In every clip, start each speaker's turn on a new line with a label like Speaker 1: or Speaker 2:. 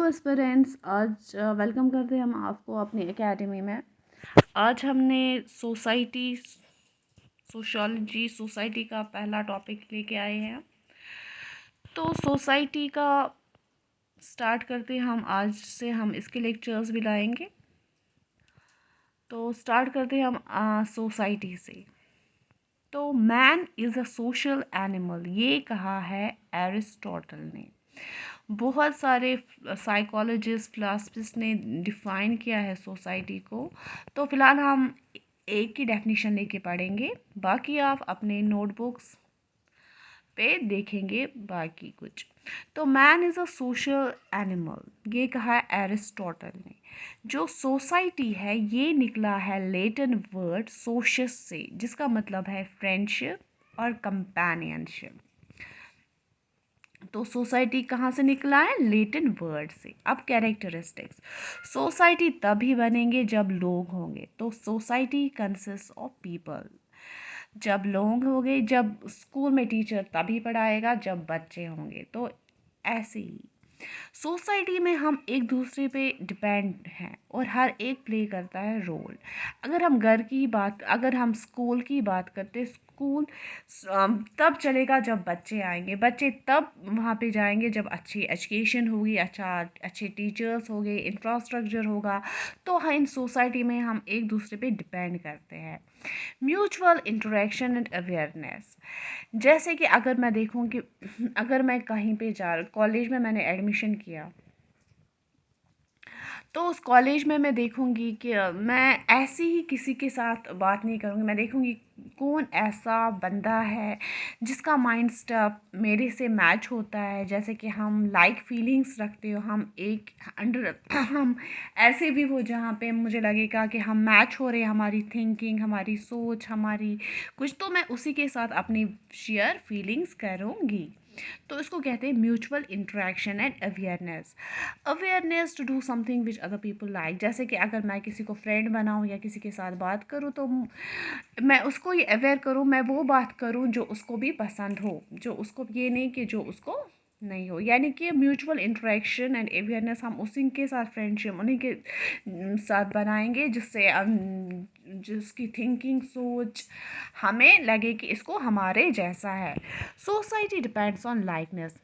Speaker 1: Aspirants, आज welcome करते हैं हम आपको अपनी एकेडमी में। आज हमने सोशोलॉजी सोसाइटी का पहला टॉपिक लेके आए हैं। तो सोसाइटी का स्टार्ट करते हैं हम। आज से हम इसके लेक्चर्स भी लाएंगे। तो स्टार्ट करते हैं हम सोसाइटी से। तो man is a social animal, ये कहा है एरिस्टोटल ने। बहुत सारे साइकोलॉजिस्ट फिलासफिस्ट ने डिफ़ाइन किया है सोसाइटी को। तो फ़िलहाल हम एक ही डेफिनेशन लेके पढ़ेंगे, बाकी आप अपने नोटबुक्स पे देखेंगे बाकी कुछ। तो man is a social animal, ये कहा है एरिस्टोटल ने। जो सोसाइटी है ये निकला है लेटिन वर्ड सोशस से, जिसका मतलब है फ्रेंडशिप और कंपेनियनशिप। तो सोसाइटी कहाँ से निकला है? लेटिन वर्ड से। अब कैरेक्टरिस्टिक्स, सोसाइटी तभी बनेंगे जब लोग होंगे। तो सोसाइटी कंसिस्ट ऑफ पीपल। जब लोग होंगे, जब स्कूल में टीचर तभी पढ़ाएगा जब बच्चे होंगे। तो ऐसे ही सोसाइटी में हम एक दूसरे पे डिपेंड हैं और हर एक प्ले करता है रोल। अगर हम स्कूल की बात करते, स्कूल तब चलेगा जब बच्चे आएंगे, बच्चे तब वहाँ पे जाएंगे जब अच्छी एजुकेशन होगी, अच्छे टीचर्स होंगे, इंफ्रास्ट्रक्चर होगा। तो हाँ, इन सोसाइटी में हम एक दूसरे पे डिपेंड करते हैं। म्यूचुअल इंटरेक्शन एंड अवेयरनेस, जैसे कि अगर मैं देखूं कि अगर मैं कहीं पे कॉलेज में मैंने एडमिशन किया, तो उस कॉलेज में मैं देखूंगी कि मैं ऐसे ही किसी के साथ बात नहीं करूंगी। मैं देखूंगी कौन ऐसा बंदा है जिसका माइंड स्टफ मेरे से मैच होता है, जैसे कि हम लाइक फीलिंग्स रखते हो, हम एक अंडर हम ऐसे भी हो जहाँ पे मुझे लगेगा कि हम मैच हो रहे हैं, हमारी थिंकिंग, हमारी सोच, हमारी कुछ, तो मैं उसी के साथ अपनी शेयर फीलिंग्स करूँगी। तो इसको कहते हैं mutual interaction and awareness to do something which other people like. जैसे कि अगर मैं किसी को फ्रेंड बनाऊँ या किसी के साथ बात करूँ, तो मैं उसको ये अवेयर करूँ, मैं वो बात करूँ जो उसको भी पसंद हो, जो उसको, ये नहीं कि जो उसको नहीं हो। यानी कि म्यूचुअल इंटरेक्शन एंड अवेयरनेस, हम उसी के साथ फ्रेंडशिप उन्हीं के साथ बनाएंगे जिससे जिसकी थिंकिंग, सोच हमें लगे कि इसको हमारे जैसा है। सोसाइटी डिपेंड्स ऑन लाइकनेस,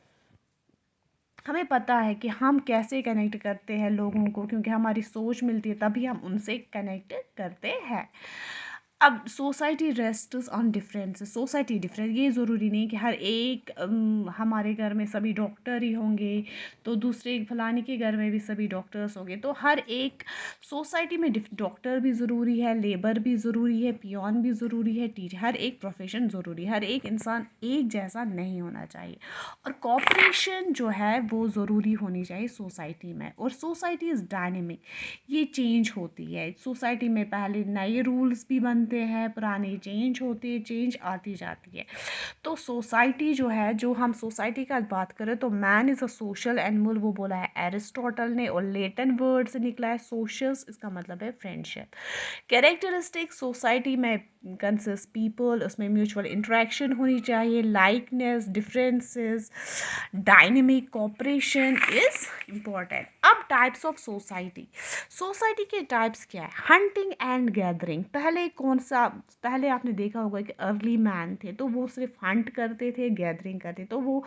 Speaker 1: हमें पता है कि हम कैसे कनेक्ट करते हैं लोगों को, क्योंकि हमारी सोच मिलती है तभी हम उनसे कनेक्ट करते हैं। अब society rests on differences, society difference, ये ज़रूरी नहीं कि हर एक हमारे घर में सभी डॉक्टर ही होंगे, तो दूसरे फलाने के घर में भी सभी डॉक्टर्स होंगे। तो हर एक सोसाइटी में डॉक्टर भी ज़रूरी है, लेबर भी ज़रूरी है, पियोन भी ज़रूरी है, टीचर, हर एक प्रोफेशन ज़रूरी है। हर एक इंसान एक जैसा नहीं होना चाहिए। और कॉपरेशन जो है वो ज़रूरी होनी चाहिए सोसाइटी में। और सोसाइटी इज़ डायनेमिक, ये चेंज होती है। सोसाइटी में पहले नए रूल्स भी बनते हैं, पुराने चेंज होते हैं, चेंज आती जाती है। तो सोसाइटी जो है, जो हम सोसाइटी का बात करें, तो man is a social animal, वो बोला है एरिस्टोटल ने, और लेटिन वर्ड से निकला है सोशस, इसका मतलब है फ्रेंडशिप। कैरेक्टरिस्टिक सोसाइटी में कंसिस्ट पीपल, उसमें म्यूचुअल इंटरेक्शन होनी चाहिए, likeness, differences, dynamic, cooperation is important. अब टाइप्स ऑफ सोसाइटी, सोसाइटी के टाइप्स क्या है? Hunting and gathering. पहले आपने देखा होगा कि अर्ली मैन थे तो वो सिर्फ हंट करते थे, गैदरिंग करते, तो वो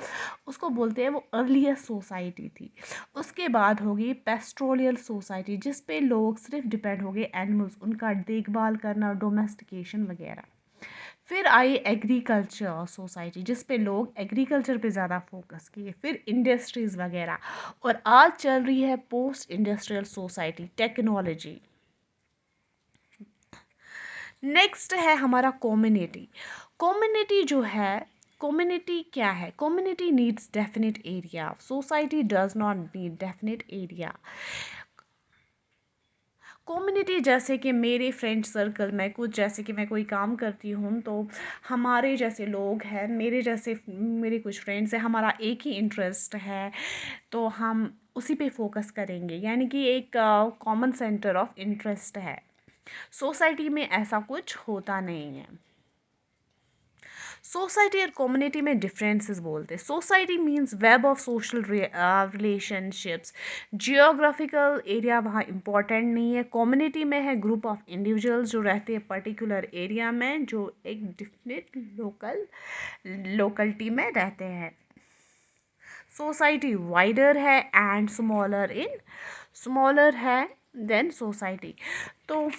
Speaker 1: उसको बोलते हैं, वो अर्लीस्ट सोसाइटी थी। उसके बाद होगी पेस्ट्रोलियल सोसाइटी, जिस पे लोग सिर्फ डिपेंड हो गए एनिमल्स, उनका देखभाल करना, डोमेस्टिकेशन वगैरह। फिर आई एग्रीकल्चर सोसाइटी, जिस पे लोग एग्रीकल्चर पे ज़्यादा फोकस किए। फिर इंडस्ट्रीज़ वगैरह। और आज चल रही है post industrial society, technology. Next है हमारा कम्युनिटी। कम्युनिटी जो है, कम्युनिटी क्या है? Community needs definite area, society does not need definite area. Community जैसे कि मेरे फ्रेंड सर्कल में कुछ, जैसे कि मैं कोई काम करती हूँ तो हमारे जैसे लोग हैं, मेरे कुछ फ्रेंड्स हैं, हमारा एक ही इंटरेस्ट है, तो हम उसी पे फोकस करेंगे। यानी कि एक कॉमन सेंटर ऑफ इंटरेस्ट है। सोसाइटी में ऐसा कुछ होता नहीं है। सोसाइटी और कम्युनिटी में डिफरेंसेस बोलते हैं। Society means web of social relationships. Geographical area वहाँ इम्पोर्टेंट नहीं है। कम्युनिटी में है ग्रुप ऑफ इंडिविजुअल्स जो रहते हैं पर्टिकुलर एरिया में, जो एक डिफिनेट लोकलिटी में रहते हैं। सोसाइटी वाइडर है एंड स्मॉलर है देन सोसाइटी। तो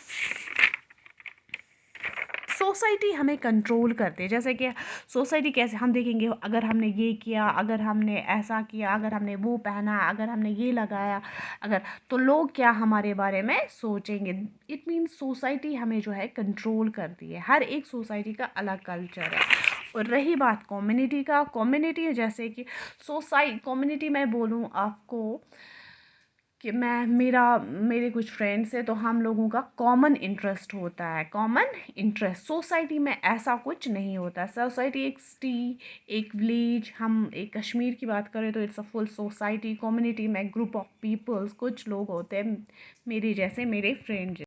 Speaker 1: सोसाइटी हमें कंट्रोल करते हैं, जैसे कि सोसाइटी कैसे हम देखेंगे, अगर हमने ये किया, अगर हमने ऐसा किया, अगर हमने वो पहना, अगर हमने ये लगाया, अगर तो लोग क्या हमारे बारे में सोचेंगे। इट मीन्स सोसाइटी हमें जो है कंट्रोल करती है। हर एक सोसाइटी का अलग कल्चर है। और रही बात कम्युनिटी का, कम्युनिटी जैसे कि कम्युनिटी में बोलूँ आपको कि मेरे कुछ फ्रेंड्स हैं, तो हम लोगों का कॉमन इंटरेस्ट होता है। कॉमन इंटरेस्ट सोसाइटी में ऐसा कुछ नहीं होता। सोसाइटी एक सिटी, एक विलेज, हम एक कश्मीर की बात करें तो it's a full society. Community में ग्रुप ऑफ पीपल्स, कुछ लोग होते हैं मेरे जैसे, मेरे फ्रेंड